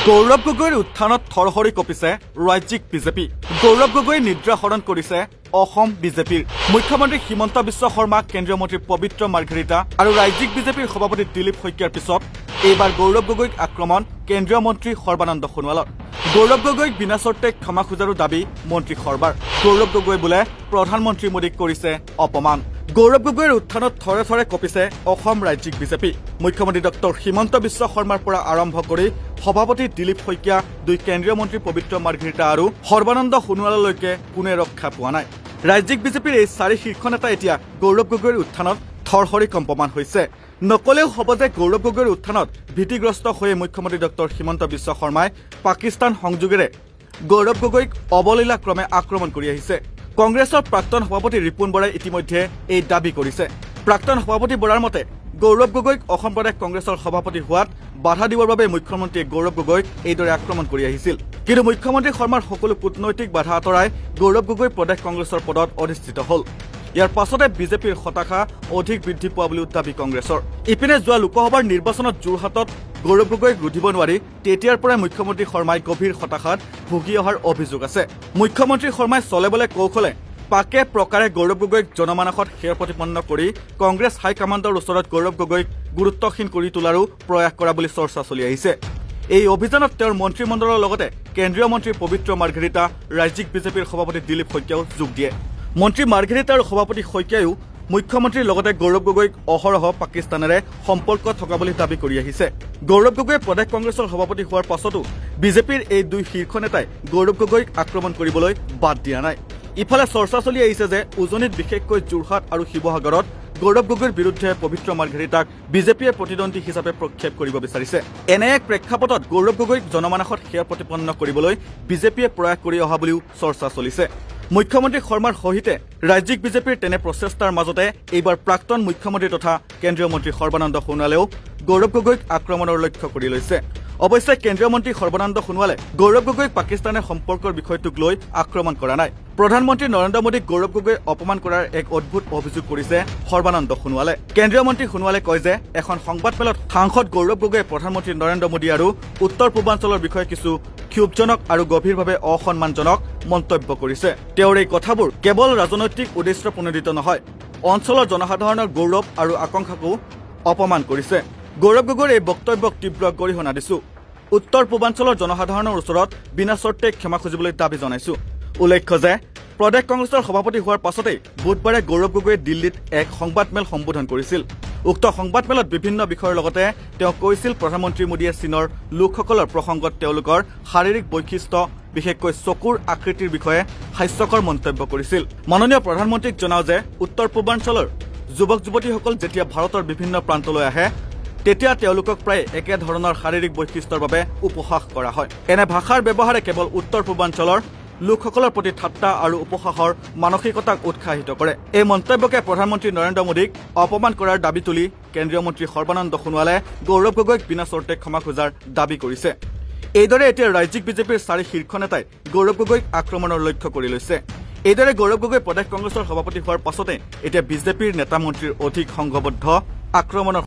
গৌৰৱ গগৈৰ উত্থানত থৰহৰি কঁপিছে ৰাজ্যিক বিজেপি। গৌৰৱ গগৈ নিদ্ৰা হৰণ কৰিছে অসম বিজেপিৰ। মুখ্যমন্ত্ৰী হিমন্ত বিশ্ব শৰ্মা, কেন্দ্ৰীয় মন্ত্ৰী পবিত্ৰ মাৰ্ঘেৰিটা আৰু ৰাজ্যিক বিজেপিৰ সভাপতি দিলীপ শইকীয়াৰ পিছত এইবাৰ গৌৰৱ গগৈক আক্ৰমণ কেন্দ্ৰীয় মন্ত্ৰী সৰ্বানন্দ সোণোৱালৰ। গৌৰৱ গগৈক বিনা চৰ্তে ক্ষমা খোজাৰো দাবী মন্ত্ৰী সৰ্বাৰ। গৌৰৱ গগৈ বোলে প্ৰধানমন্ত্ৰী মোদীক কৰিছে অপমান। গৌৰৱ গগৈৰ উত্থানত থৰে থৰে কঁপিছে অসম ৰাজ্যিক বিজেপি। মুখ্যমন্ত্ৰী ডক্টৰ হিমন্ত বিশ্ব শৰ্মাৰ পৰা আৰম্ভ কৰি সভাপতি দিলীপ শইকীয়া, দুই কেন্দ্ৰীয় মন্ত্ৰী পবিত্ৰ মাৰ্ঘেৰিটা আৰু সৰ্বানন্দ সোণোৱাললৈকে কোনে ৰক্ষা পোৱা নাই। ৰাজ্যিক বিজেপিৰ এই চাৰি শীৰ্ষ নেতা এতিয়া গৌৰৱ গগৈৰ উত্থানত থৰহৰি কম্পমান হৈছে। নকলেও হ'ব যে গৌৰৱ গগৈৰ উত্থানত ভীতিগ্ৰস্ত হৈ মুখ্যমন্ত্ৰী ডক্টৰ হিমন্ত বিশ্ব শৰ্মাই পাকিস্তান সংযোগেৰে গৌৰৱ গগৈক অৱলীলাক্ৰমে আক্ৰমণ কৰি আহিছে। কংগ্ৰেছৰ প্ৰাক্তন সভাপতি ৰিপুণ বৰাই ইতিমধ্যে এই দাবী কৰিছে। প্ৰাক্তন সভাপতি বৰাৰ মতে গৌৰৱ গগৈক অসম প্ৰদেশ কংগ্ৰেছৰ সভাপতি হোৱাত বাধা দিবৰ বাবে মুখ্যমন্ত্ৰীয়ে গৌৰৱ গগৈক এইদৰে আক্ৰমণ কৰি আহিছিল। কিন্তু মুখ্যমন্ত্ৰী শৰ্মাৰ সকলো কূটনৈতিক বাধা আঁতৰাই গৌৰৱ গগৈ প্ৰদেশ কংগ্ৰেছৰ পদত অধিষ্ঠিত হ'ল। ইয়াৰ পাছতে বিজেপিৰ হতাশা অধিক বৃদ্ধি পোৱা বুলিও দাবী কংগ্ৰেছৰ। ইপিনে যোৱা লোকসভাৰ নিৰ্বাচনত যোৰহাটত গৌৰৱ গগৈক ৰুধিব নোৱাৰি তেতিয়াৰ পৰাই মুখ্যমন্ত্ৰী শৰ্মাই গভীৰ হতাশাত ভুগি অহাৰ অভিযোগ আছে। মুখ্যমন্ত্ৰী শৰ্মাই চলে বলে কৌশলে পাকে প্ৰকাৰে গৌৰৱ গগৈক জনমানসত হেৰ প্ৰতিপন্ন কৰি কংগ্ৰেছ হাইকমাণ্ডৰ ওচৰত গৌৰৱ গগৈক গুৰুত্বহীন কৰি তোলাৰো প্ৰয়াস কৰা বুলি চৰ্চা চলি আহিছে। এই অভিযানত তেওঁৰ মন্ত্ৰীমণ্ডলৰ লগতে কেন্দ্ৰীয় মন্ত্ৰী পবিত্ৰ মাৰ্ঘেৰিটা, ৰাজ্যিক বিজেপিৰ সভাপতি দিলীপ শইকীয়াও যোগ দিয়ে। মন্ত্ৰী মাৰ্ঘেৰিটা আৰু সভাপতি শইকীয়ায়ো মুখ্যমন্ত্ৰীৰ লগতে গৌৰৱ গগৈক অহৰহ পাকিস্তানেৰে সম্পৰ্ক থকা বুলি দাবী কৰি আহিছে। গৌৰৱ গগৈয়ে প্ৰদেশ কংগ্ৰেছৰ সভাপতি হোৱাৰ পাছতো বিজেপিৰ এই দুই শীৰ্ষ নেতাই গৌৰৱ গগৈক আক্ৰমণ কৰিবলৈ বাদ দিয়া নাই। ইফালে চৰ্চা চলি আহিছে যে উজনিত বিশেষকৈ যোৰহাট আৰু শিৱসাগৰত গৌৰৱ গগৈৰ বিৰুদ্ধে পবিত্ৰ মাৰ্ঘেৰিটাক বিজেপিয়ে প্ৰতিদ্বন্দ্বী হিচাপে প্ৰক্ষেপ কৰিব বিচাৰিছে। এনে এক প্ৰেক্ষাপটত গৌৰৱ গগৈক জনমানসত হেৰ প্ৰতিপন্ন কৰিবলৈ বিজেপিয়ে প্ৰয়াস কৰি অহা বুলিও চৰ্চা চলিছে। মুখ্যমন্ত্ৰী শৰ্মাৰ সহিতে ৰাজ্যিক বিজেপিৰ তেনে প্ৰচেষ্টাৰ মাজতে এইবাৰ প্ৰাক্তন মুখ্যমন্ত্ৰী তথা কেন্দ্ৰীয় মন্ত্ৰী সৰ্বানন্দ সোণোৱালেও গৌৰৱ গগৈক আক্ৰমণৰ লক্ষ্য কৰি লৈছে। অৱশ্যে কেন্দ্ৰীয় মন্ত্ৰী সৰ্বানন্দ সোণোৱালে গৌৰৱ গগৈক পাকিস্তানে সম্পৰ্কৰ বিষয়টোক লৈ আক্ৰমণ কৰা নাই। প্ৰধানমন্ত্ৰী নৰেন্দ্ৰ মোদীক গৌৰৱ গগৈ অপমান কৰাৰ এক অদ্ভুত অভিযোগ কৰিছে সৰ্বানন্দ সোণোৱালে। কেন্দ্ৰীয় মন্ত্ৰী সোণোৱালে কয় যে এখন সংবাদমেলত সাংসদ গৌৰৱ গগৈয়ে প্ৰধানমন্ত্ৰী নৰেন্দ্ৰ মোদী আৰু উত্তৰ পূৰ্বাঞ্চলৰ বিষয়ে কিছু ক্ষোভজনক আৰু গভীৰভাৱে অসন্মানজনক মন্তব্য কৰিছে। তেওঁৰ এই কথাবোৰ কেৱল ৰাজনৈতিক উদ্দেশ্য প্ৰণোদিত নহয়, অঞ্চলৰ জনসাধাৰণৰ গৌৰৱ আৰু আকাংক্ষাকো অপমান কৰিছে। গৌৰৱ গগৈৰ এই বক্তব্যক তীব্ৰ গৰিহণা দিছো। উত্তৰ পূৰ্বাঞ্চলৰ জনসাধাৰণৰ ওচৰত বিনা চৰ্তে ক্ষমা খুজিবলৈ দাবী জনাইছো। উল্লেখ্য যে প্ৰদেশ কংগ্ৰেছৰ সভাপতি হোৱাৰ পাছতেই বুধবাৰে গৌৰৱ গগৈয়ে দিল্লীত এক সংবাদমেল সম্বোধন কৰিছিল। উক্ত সংবাদমেলত বিভিন্ন বিষয়ৰ লগতে তেওঁ কৈছিল প্ৰধানমন্ত্ৰী মোদীয়ে চীনৰ লোকসকলৰ প্ৰসংগত তেওঁলোকৰ শাৰীৰিক বৈশিষ্ট্য, বিশেষকৈ চকুৰ আকৃতিৰ বিষয়ে হাস্যকৰ মন্তব্য কৰিছিল। মাননীয় প্ৰধানমন্ত্ৰীক জনাও যে উত্তৰ পূৰ্বাঞ্চলৰ যুৱক যুৱতীসকল যেতিয়া ভাৰতৰ বিভিন্ন প্ৰান্তলৈ আহে তেতিয়া তেওঁলোকক প্ৰায় একেধৰণৰ শাৰীৰিক বৈশিষ্ট্যৰ বাবে উপহাস কৰা হয়। এনে ভাষাৰ ব্যৱহাৰে কেৱল উত্তৰ পূৰ্বাঞ্চলৰ লোকসকলৰ প্ৰতি ঠাট্টা আৰু উপহাসৰ মানসিকতাক উৎসাহিত কৰে। এই মন্তব্যকে প্ৰধানমন্ত্ৰী নৰেন্দ্ৰ মোদীক অপমান কৰাৰ দাবী তুলি কেন্দ্ৰীয় মন্ত্ৰী সৰ্বানন্দ সোণোৱালে গৌৰৱ গগৈক বিনা চৰ্তে ক্ষমা খোজাৰ দাবী কৰিছে। এইদৰে এতিয়া ৰাজ্যিক বিজেপিৰ চাৰি শীৰ্ষ নেতাই গৌৰৱ গগৈক আক্ৰমণৰ লক্ষ্য কৰি লৈছে। এইদৰে গৌৰৱ গগৈ প্ৰদেশ কংগ্ৰেছৰ সভাপতি হোৱাৰ পাছতে এতিয়া বিজেপিৰ নেতা মন্ত্ৰীৰ অধিক সংঘবদ্ধ আক্ৰমণৰ